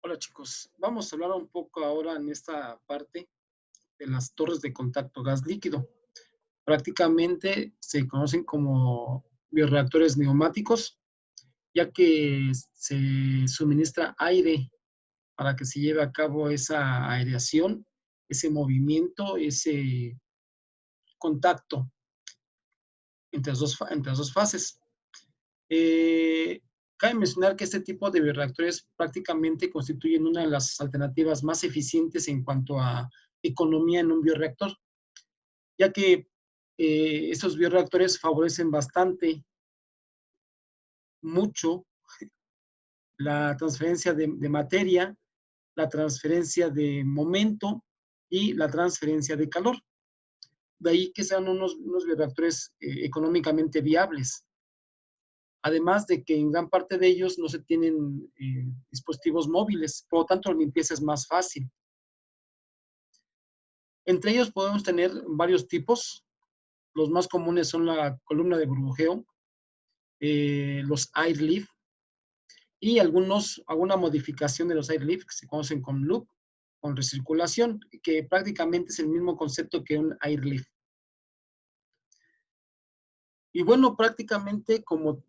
Hola chicos, vamos a hablar un poco ahora en esta parte de las torres de contacto gas líquido. Prácticamente se conocen como bioreactores neumáticos, ya que se suministra aire para que se lleve a cabo esa aireación, ese movimiento, ese contacto entre las dos fases. Eh, Cabe mencionar que este tipo de bioreactores prácticamente constituyen una de las alternativas más eficientes en cuanto a economía en un bioreactor, ya que estos bioreactores favorecen bastante, mucho, la transferencia de materia, la transferencia de momento y la transferencia de calor. De ahí que sean unos bioreactores económicamente viables. Además de que en gran parte de ellos no se tienen dispositivos móviles, por lo tanto la limpieza es más fácil. Entre ellos podemos tener varios tipos. Los más comunes son la columna de burbujeo, los airlift y alguna modificación de los airlift que se conocen con loop, con recirculación, que prácticamente es el mismo concepto que un airlift. Y bueno, prácticamente como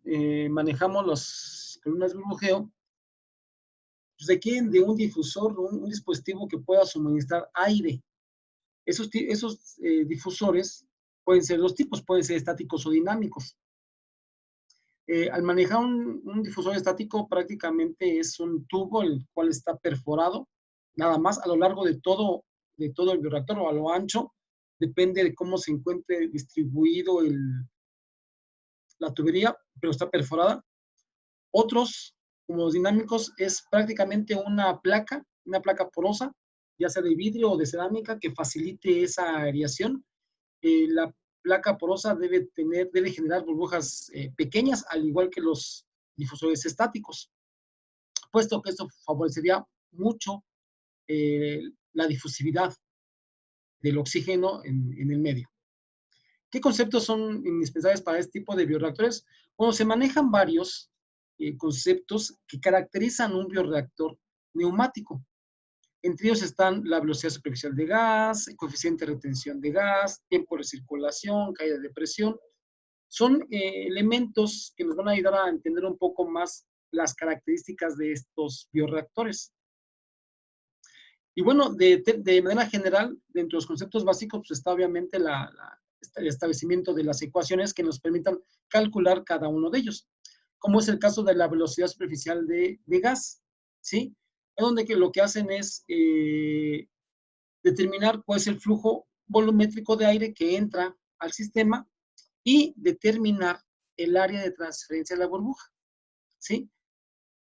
manejamos las columnas de burbujeo, pues requieren de un difusor, un dispositivo que pueda suministrar aire. Esos difusores pueden ser dos tipos, pueden ser estáticos o dinámicos. Al manejar un difusor estático, prácticamente es un tubo el cual está perforado, nada más a lo largo de todo el bioreactor o a lo ancho, depende de cómo se encuentre distribuido la tubería, pero está perforada. Otros, como los dinámicos, es prácticamente una placa porosa, ya sea de vidrio o de cerámica, que facilite esa aireación. La placa porosa debe generar burbujas pequeñas, al igual que los difusores estáticos, puesto que esto favorecería mucho la difusividad del oxígeno en el medio. ¿Qué conceptos son indispensables para este tipo de bioreactores? Bueno, se manejan varios conceptos que caracterizan un bioreactor neumático. Entre ellos están la velocidad superficial de gas, el coeficiente de retención de gas, tiempo de circulación, caída de presión. Son elementos que nos van a ayudar a entender un poco más las características de estos bioreactores. Y bueno, de manera general, dentro de los conceptos básicos, pues está obviamente el establecimiento de las ecuaciones que nos permitan calcular cada uno de ellos, como es el caso de la velocidad superficial de gas, ¿sí? Es donde lo que hacen es determinar cuál es el flujo volumétrico de aire que entra al sistema y determinar el área de transferencia de la burbuja, ¿sí?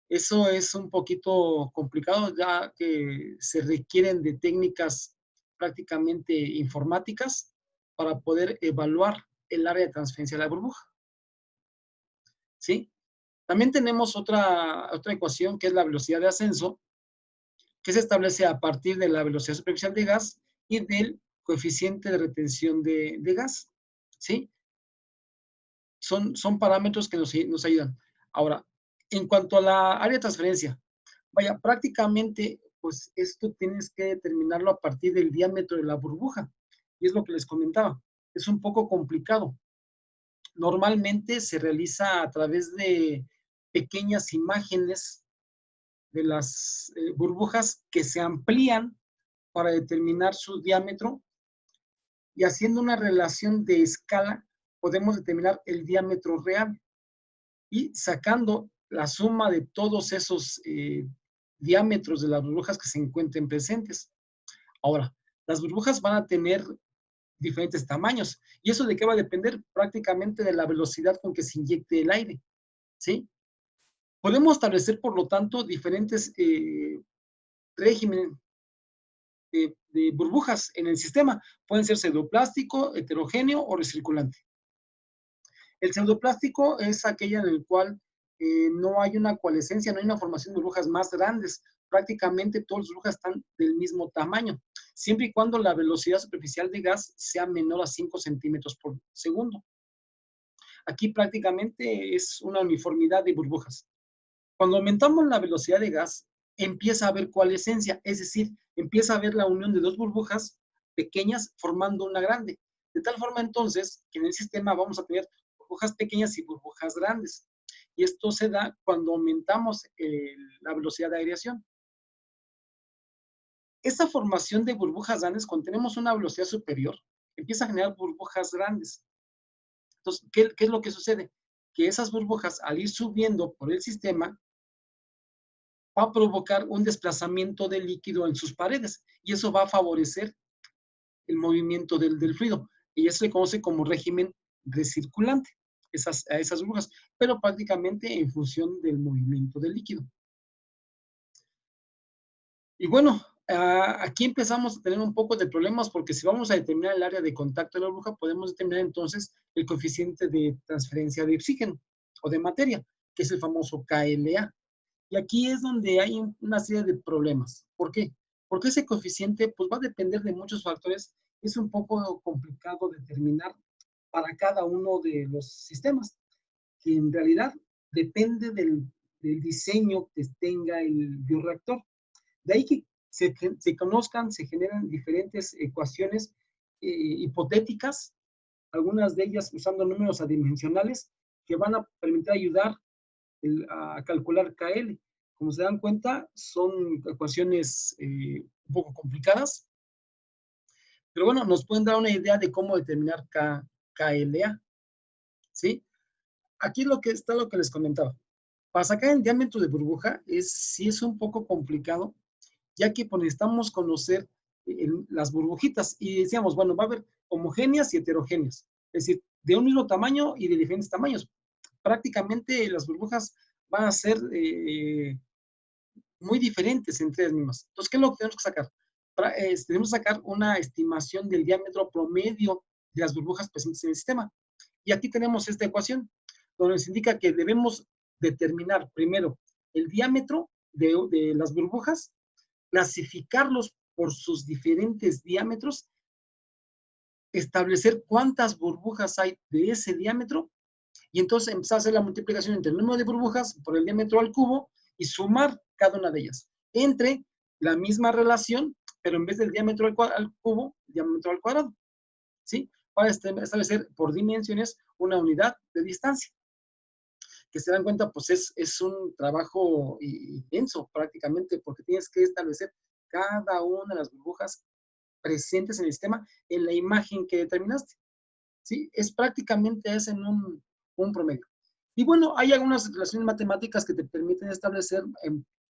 Eso es un poquito complicado, ya que se requieren de técnicas prácticamente informáticas para poder evaluar el área de transferencia de la burbuja, ¿sí? También tenemos otra ecuación que es la velocidad de ascenso, que se establece a partir de la velocidad superficial de gas y del coeficiente de retención de gas, ¿sí? Son parámetros que nos ayudan. Ahora, en cuanto a la área de transferencia, vaya, prácticamente, pues esto tienes que determinarlo a partir del diámetro de la burbuja. Y es lo que les comentaba. Es un poco complicado. Normalmente se realiza a través de pequeñas imágenes de las burbujas que se amplían para determinar su diámetro y haciendo una relación de escala podemos determinar el diámetro real y sacando la suma de todos esos diámetros de las burbujas que se encuentren presentes. Ahora, las burbujas van a tener diferentes tamaños y eso de qué va a depender prácticamente de la velocidad con que se inyecte el aire, ¿sí? Podemos establecer, por lo tanto, diferentes regímenes de burbujas en el sistema. Pueden ser pseudoplástico, heterogéneo o recirculante. El pseudoplástico es aquella en el cual no hay una coalescencia, no hay una formación de burbujas más grandes. Prácticamente todas las burbujas están del mismo tamaño, siempre y cuando la velocidad superficial de gas sea menor a 5 centímetros por segundo. Aquí prácticamente es una uniformidad de burbujas. Cuando aumentamos la velocidad de gas, empieza a haber coalescencia, es decir, empieza a haber la unión de dos burbujas pequeñas formando una grande. De tal forma entonces que en el sistema vamos a tener burbujas pequeñas y burbujas grandes. Y esto se da cuando aumentamos la velocidad de aireación. Esta formación de burbujas grandes, cuando tenemos una velocidad superior, empieza a generar burbujas grandes. Entonces, ¿qué es lo que sucede? Que esas burbujas, al ir subiendo por el sistema, va a provocar un desplazamiento del líquido en sus paredes y eso va a favorecer el movimiento del fluido. Y eso se conoce como régimen recirculante, a esas burbujas, pero prácticamente en función del movimiento del líquido. Y bueno, aquí empezamos a tener un poco de problemas porque si vamos a determinar el área de contacto de la burbuja, podemos determinar entonces el coeficiente de transferencia de oxígeno o de materia, que es el famoso KLA. Y aquí es donde hay una serie de problemas. ¿Por qué? Porque ese coeficiente pues, va a depender de muchos factores. Es un poco complicado determinar para cada uno de los sistemas, que en realidad depende del diseño que tenga el bioreactor. De ahí que se conozcan, se generan diferentes ecuaciones hipotéticas, algunas de ellas usando números adimensionales, que van a permitir ayudar a calcular KL. Como se dan cuenta, son ecuaciones un poco complicadas, pero bueno, nos pueden dar una idea de cómo determinar KLA, ¿sí? Aquí lo que está lo que les comentaba. Para sacar el diámetro de burbuja sí es un poco complicado, ya que pues, necesitamos conocer las burbujitas y decíamos, bueno, va a haber homogéneas y heterogéneas, es decir, de un mismo tamaño y de diferentes tamaños. Prácticamente las burbujas van a ser muy diferentes entre ellas mismas. Entonces, ¿qué es lo que tenemos que sacar? Tenemos que sacar una estimación del diámetro promedio de las burbujas presentes en el sistema. Y aquí tenemos esta ecuación, donde nos indica que debemos determinar primero el diámetro de las burbujas, clasificarlos por sus diferentes diámetros, establecer cuántas burbujas hay de ese diámetro y entonces empezar a hacer la multiplicación entre el número de burbujas por el diámetro al cubo y sumar cada una de ellas entre la misma relación, pero en vez del diámetro al cubo, diámetro al cuadrado, ¿sí? Para establecer por dimensiones una unidad de distancia. Que se dan cuenta, pues es un trabajo intenso prácticamente, porque tienes que establecer cada una de las burbujas presentes en el sistema en la imagen que determinaste. ¿Sí? Es prácticamente es en un promedio. Y bueno, hay algunas relaciones matemáticas que te permiten establecer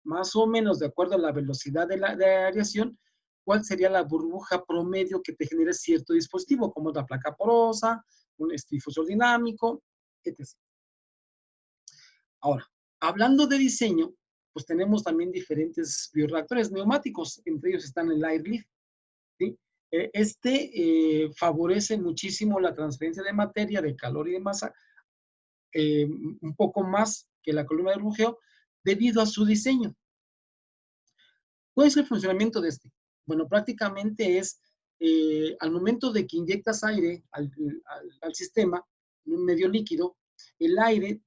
más o menos de acuerdo a la velocidad de la aireación, cuál sería la burbuja promedio que te genere cierto dispositivo, como la placa porosa, un difusor dinámico, etc. Ahora, hablando de diseño, pues tenemos también diferentes bioreactores neumáticos, entre ellos están el Airlift, ¿sí? Favorece muchísimo la transferencia de materia, de calor y de masa, un poco más que la columna de burbujeo, debido a su diseño. ¿Cuál es el funcionamiento de este? Bueno, prácticamente es, al momento de que inyectas aire al sistema, en un medio líquido, el aire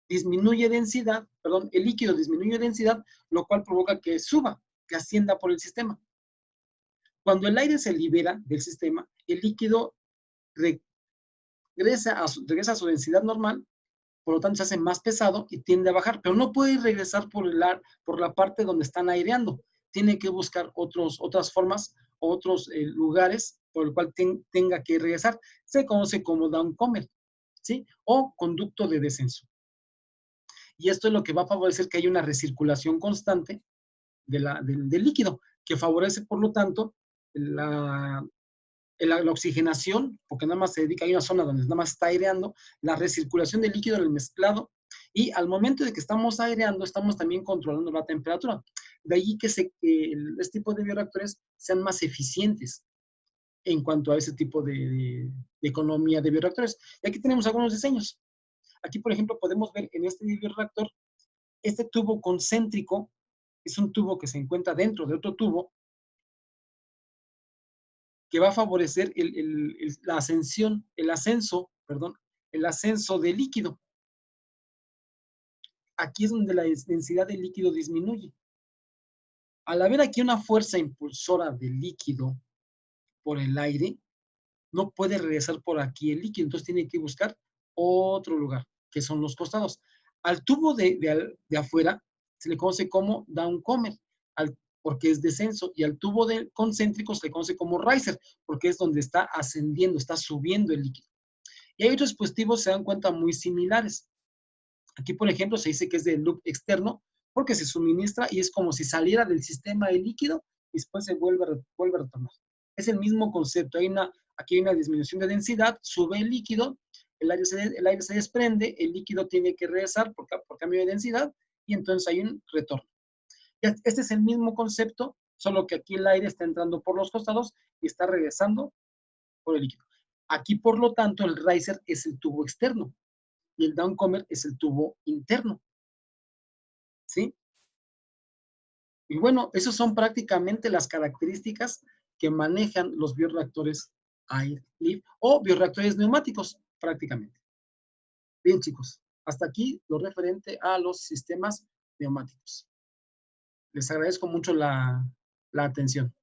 disminuye densidad, perdón, el líquido disminuye densidad, lo cual provoca que suba, que ascienda por el sistema. Cuando el aire se libera del sistema, el líquido regresa a su densidad normal, por lo tanto se hace más pesado y tiende a bajar, pero no puede regresar por la parte donde están aireando. Tiene que buscar otras formas, otros lugares por el cual tenga que regresar. Se conoce como downcomer, ¿sí? O conducto de descenso. Y esto es lo que va a favorecer que haya una recirculación constante del líquido, que favorece, por lo tanto, la oxigenación, porque nada más se dedica a una zona donde nada más está aireando, la recirculación del líquido en el mezclado, y al momento de que estamos aireando, estamos también controlando la temperatura. De ahí que este tipo de bioreactores sean más eficientes en cuanto a ese tipo de economía de bioreactores. Y aquí tenemos algunos diseños. Aquí, por ejemplo, podemos ver en este bioreactor, este tubo concéntrico es un tubo que se encuentra dentro de otro tubo que va a favorecer la ascensión, el ascenso de líquido. Aquí es donde la densidad del líquido disminuye. Al haber aquí una fuerza impulsora del líquido por el aire, no puede regresar por aquí el líquido, entonces tiene que buscar otro lugar, que son los costados. Al tubo de afuera se le conoce como downcomer, porque es descenso, y al tubo de concéntrico se le conoce como riser, porque es donde está ascendiendo, está subiendo el líquido. Y hay otros dispositivos, se dan cuenta, muy similares. Aquí, por ejemplo, se dice que es de loop externo, porque se suministra y es como si saliera del sistema el líquido y después se vuelve a retornar. Es el mismo concepto. Aquí hay una disminución de densidad, sube el líquido, el aire se desprende, el líquido tiene que regresar por cambio de densidad y entonces hay un retorno. Este es el mismo concepto, solo que aquí el aire está entrando por los costados y está regresando por el líquido. Aquí, por lo tanto, el riser es el tubo externo y el downcomer es el tubo interno, ¿sí? Y bueno, esas son prácticamente las características que manejan los bioreactores air-lift o bioreactores neumáticos, prácticamente. Bien, chicos, hasta aquí lo referente a los sistemas neumáticos. Les agradezco mucho la atención.